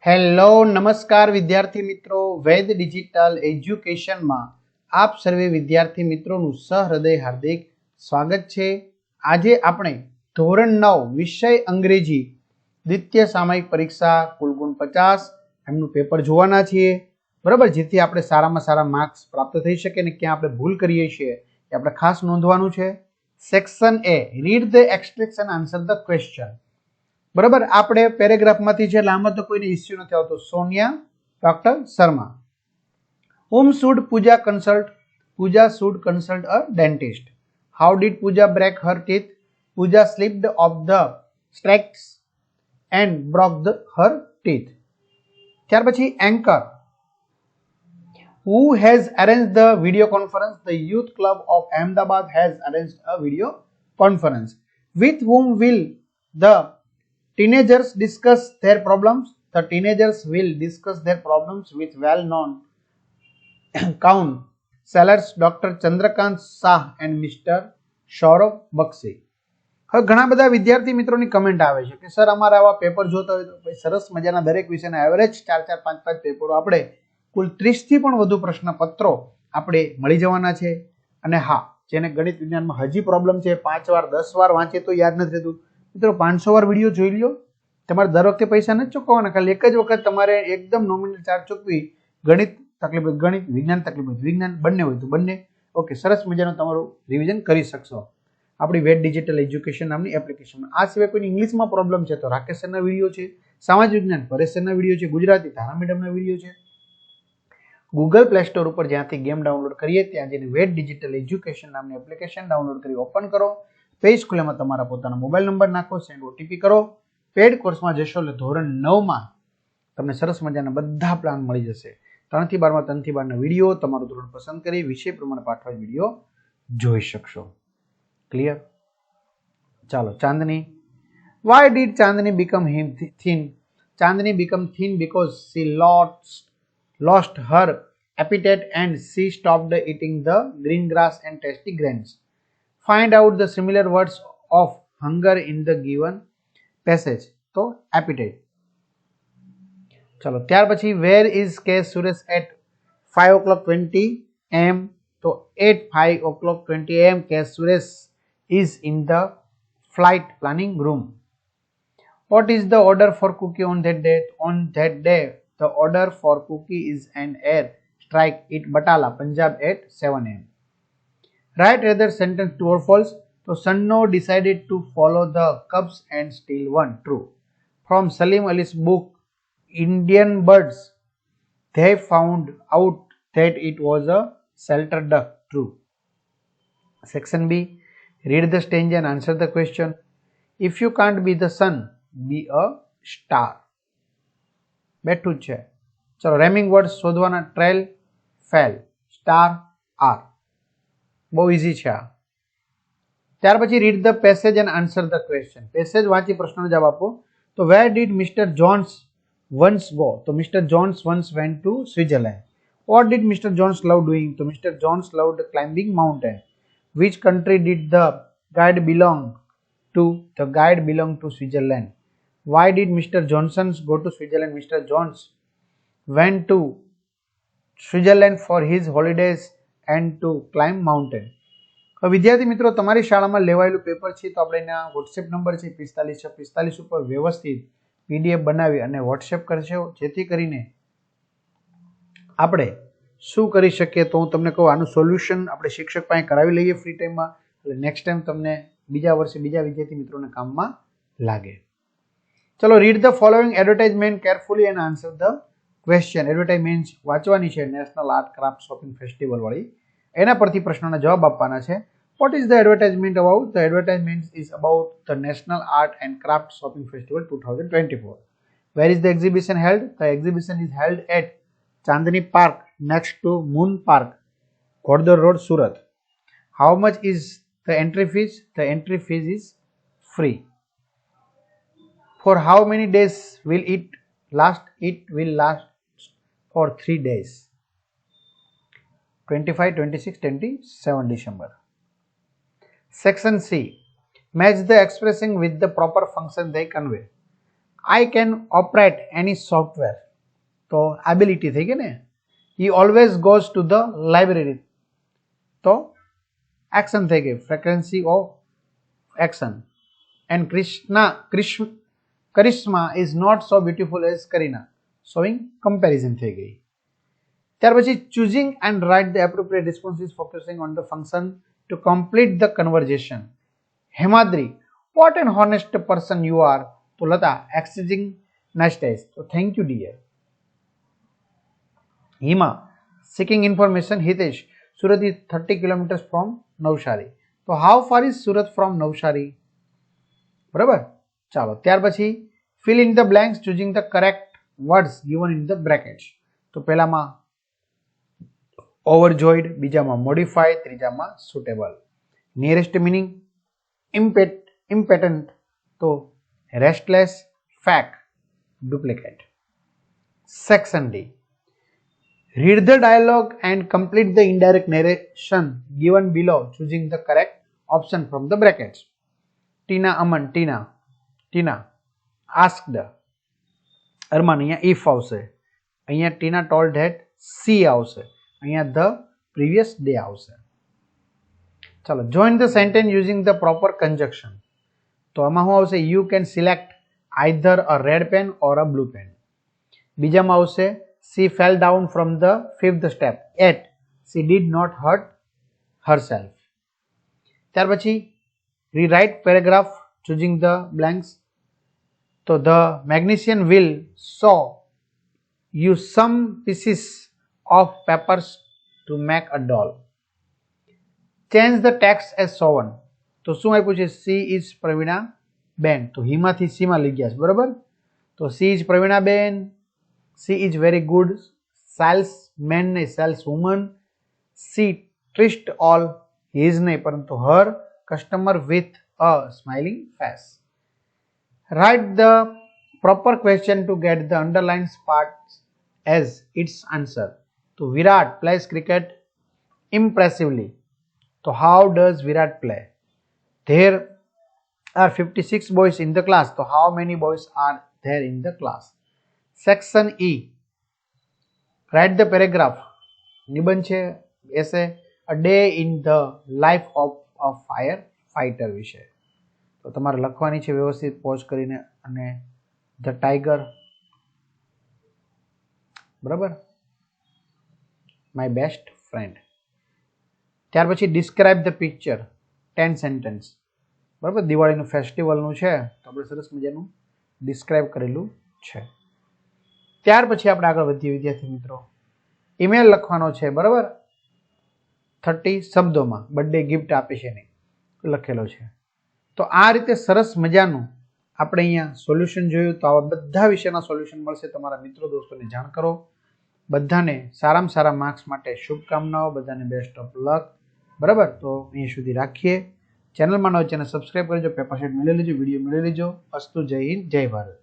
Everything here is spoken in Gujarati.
હેલો નમસ્કાર વિદ્યાર્થી મિત્રો, વેદ ડિજિટલ એજ્યુકેશનમાં આપ સર્વે વિદ્યાર્થી મિત્રોનું સહૃદય હાર્દિક સ્વાગત છે. આજે આપણે ધોરણ 9 વિષય અંગ્રેજી દ્વિતીય સામયિક પરીક્ષા કુલ ગુણ 50 એમનું પેપર જોવાના છીએ, બરાબર, જેથી આપણે સારામાં સારા માર્ક્સ પ્રાપ્ત થઈ શકે ને ક્યાં આપણે ભૂલ કરીએ છીએ એ આપણે ખાસ નોંધવાનું છે. Section A, read the extract and answer the question. બરાબર, આપણે પેરેગ્રાફમાંથી છે એટલે આમાં તો કોઈને ઇસ્યુ નથી આવતો. Sonia doctor Sharma. Whom should Pooja consult? Pooja should consult a dentist. How did Pooja break her teeth? Pooja slipped off the stairs and broke her teeth. ત્યાર પછી anchor. Who has arranged the video conference? The Youth Club of Ahmedabad has arranged a video conference. With whom will the teenagers discuss their problems? The teenagers will discuss their problems with well-known counselors Dr. Chandrakant Shah and Mr. Saurabh બક્ષી. હવે ઘણા બધા વિદ્યાર્થી મિત્રોની કમેન્ટ આવે છે કે સર અમારે આવા પેપર જોતા હોય તો સરસ મજાના દરેક વિષયના એવરેજ 4-4, 5-5 પેપરો આપણે કુલ 30થી પણ વધુ પ્રશ્નપત્રો આપણે મળી જવાના છે. અને હા, જેને ગણિત વિજ્ઞાનમાં હજી પ્રોબ્લેમ છે, 5 વાર 10 વાર વાંચે તો યાદ નથી રહેતું, મિત્રો 500 વાર વિડીયો જોઈ લ્યો. તમારે દર વખતે પૈસા નથી ચૂકવવાના, ખાલી એક જ વખત તમારે એકદમ નોમિનલ ચાર્જ ચૂકવી. ગણિત તકલીફ હોય ગણિત, વિજ્ઞાન તકલીફ હોય વિજ્ઞાન, બંને હોય તો બંને. ઓકે, સરસ મજાનું તમારું રિવિઝન કરી શકશો આપણી વેદ ડિજિટલ એજ્યુકેશન નામની એપ્લિકેશનમાં. આ સિવાય કોઈને ઇંગ્લિશમાં પ્રોબ્લેમ છે તો રાકેશ સરના વિડીયો છે, સામાજિક વિજ્ઞાન પરેશ સરના વિડીયો છે, ગુજરાતી ધારા મેડમના વિડીયો છે. ગૂગલ પ્લે સ્ટોર ઉપર જ્યાંથી ગેમ ડાઉનલોડ કરીએ ત્યાં જઈને વેદ ડિજિટલ એજ્યુકેશન નામની એપ્લિકેશન ડાઉનલોડ કરી ઓપન કરો. પેજ ખુલ્લામાં તમારા પોતાના મોબાઈલ નંબર નાખો, સેન્ડ ઓટીપી કરો. પેડ કોર્સમાં જશો એટલે ધોરણ 9માં તમને સરસ મજાના બધા પ્લાન મળી જશે. 3 થી 12માં 3 થી 12ના વિડીયો તમારું ધોરણ પસંદ કરી વિષય પ્રમાણે પાઠવા વિડીયો જોઈ શકશો. ક્લિયર? ચાલો, ચાંદની. Why did Chandni become thin? Chandni became thin because she lost her appetite and she stopped eating the green grass and tasty grains. Find out the similar words of hunger in the given passage. તો appetite. ચલો, ત્યાર પછી where is K Suresh at 5:20 am? તો at 5:20 am K Suresh is in the flight planning room. What is the order for Cookie on that day? On that day, the order for Cookie is an air strike at Batala, Punjab at 7 am. Write either sentence true or false. So Sanno decided to follow the cubs and steal one. True. From Salim Ali's book Indian Birds, they found out that it was a shelter duck. True. Section B. Read the stanza and answer the question. If you can't be the sun, be a star. બેઠું જ છે. ચલો, રેમિંગ વર્ડ્સ શોધવાના. Trail, fail, star, R. બહુ ઇઝી છે આ. ત્યાર પછી read the passage and answer the question. Passage વાંચી પ્રશ્નનો જવાબ આપો. તો where did Mr Jones once go? તો Mr Jones once went to Switzerland. What did Mr Jones love doing? તો Mr Jones loved climbing mountain. Which country did the guide belong to? The guide belong to Switzerland. Why did Mr. Johnson go to Switzerland? Mr. Jones went to Switzerland for his holidays and to climb mountain. વિદ્યાર્થી મિત્રો, તમારી શાળામાં લેવાયેલું પેપર છે તો આપણે એના વોટ્સએપ નંબર છે 4545 ઉપર વ્યવસ્થિત PDF બનાવી અને વોટ્સએપ કરશો, જેથી કરીને આપણે શું કરી શકીએ. તો હું તમને કહું, આનું સોલ્યુશન આપણે શિક્ષક પાસે કરાવી લઈએ ફ્રી ટાઈમમાં, એટલે નેક્સ્ટ ટાઈમ તમને બીજા વર્ષે બીજા વિદ્યાર્થી મિત્રોને કામમાં લાગે. ચલો, read the following advertisement carefully and answer the question. Advertisement વાંચવાની છે national art craft shopping festival વાળી, એના પરથી પ્રશ્નોના જવાબ આપવાના છે. What is the advertisement about? The advertisement is about the national art and craft shopping festival 2024. Where is the exhibition held? The exhibition is held at Chandni park next to moon park, ઘોડદોર road, Surat. How much is the entry fees? The entry fees is free. For how many days will it last? It will last for 3 days. 25, 26, 27 December. Section C. Match the expression with the proper function they convey. I can operate any software, તો એબિલિટી થઈ ગઈ ને. He always goes to the library, તો એક્શન થઈ ગઈ, frequency of action. And Karishma is not so beautiful as Kareena, showing comparison થઈ ગઈ. ત્યાર પછી choosing and write the appropriate responses focusing on the function to complete the conversation. Hemadri, what an honest person you are. તો લતા, exchanging nice days, તો thank you dear. Hima, seeking information. Hitesh, Surat is 30 kilometers from Navsari. તો how far is Surat from Navsari? બરાબર. ચાલો ત્યાર પછી fill in the blanks choosing the correct words given in the brackets. તો પહેલામાં overjoyed, બીજામાં modify, ત્રીજામાં suitable. Nearest meaning impotent, તો restless, fake, duplicate. Section D. Read the dialogue and complete the indirect narration given below choosing the correct option from the brackets. Tina Aman, Tina asked Arman, અહીંયા if આવશે, અહીંયા Tina told that she આવશે, અહીંયા the previous day આવશે. ચાલો join the sentence using the proper conjunction. તો આમાં શું આવશે? You can select either a red pen or a blue pen. બીજામાં આવશે she fell down from the 5th step yet she did not hurt herself. ત્યાર પછી rewrite paragraph choosing the blanks. તો the magician will show you some pieces of papers to make a doll. Change the text as shown. તો શું આપ્યું છે? she is પ્રવીણા બેન, તો હિમાંથી સી માં લઈ ગયા છે, બરાબર. તો she is પ્રવીણા બેન, she is very good salesman નહીં, saleswoman. she treats all his નહીં પરંતુ her customer with a smiling face. Write the proper question to get the underlined parts as its answer. તો વિરાટ plays cricket impressively. તો how does Virat play? There are 56 boys in the class. તો how many boys are there in the class? Section E. Write the paragraph. નિબંધ છે, essay, a day in the life of a firefighter વિશે. તો તમારે લખવાની છે વ્યવસ્થિત પોઝ કરીને, અને ધ ટાઈગર, બરાબર, માય બેસ્ટ ફ્રેન્ડ. ત્યાર પછી ડિસ્ક્રાઇબ ધ પિક્ચર, 10 સેન્ટેન્સ, બરાબર. દિવાળીનું ફેસ્ટિવલનું છે તો આપણે સરસ મજાનું ડિસ્ક્રાઇબ કરેલું છે. ત્યાર પછી આપણે આગળ વધીએ વિદ્યાર્થી મિત્રો. ઈમેલ લખવાનો છે, બરાબર, 30 શબ્દોમાં. બર્થડે ગિફ્ટ આપે છે નહીં લખેલો છે. તો આ રીતે સરસ મજાનું આપણે અહીંયા સોલ્યુશન જોયું. તો આવા બધા વિષયના સોલ્યુશન મળશે. તમારા મિત્રો દોસ્તોને જાણ કરો. બધાને સારામાં સારા માર્ક્સ માટે શુભકામનાઓ. બધાને બેસ્ટ ઓફ લક, બરાબર. તો અહીંયા સુધી રાખીએ. ચેનલમાં નવો ચેનલ સબસ્ક્રાઈબ કરજો. પેપર શીટ મેળવી લેજો, વિડીયો મેળવી લેજો. અસ્તુ, જય હિન્દ, જય ભારત.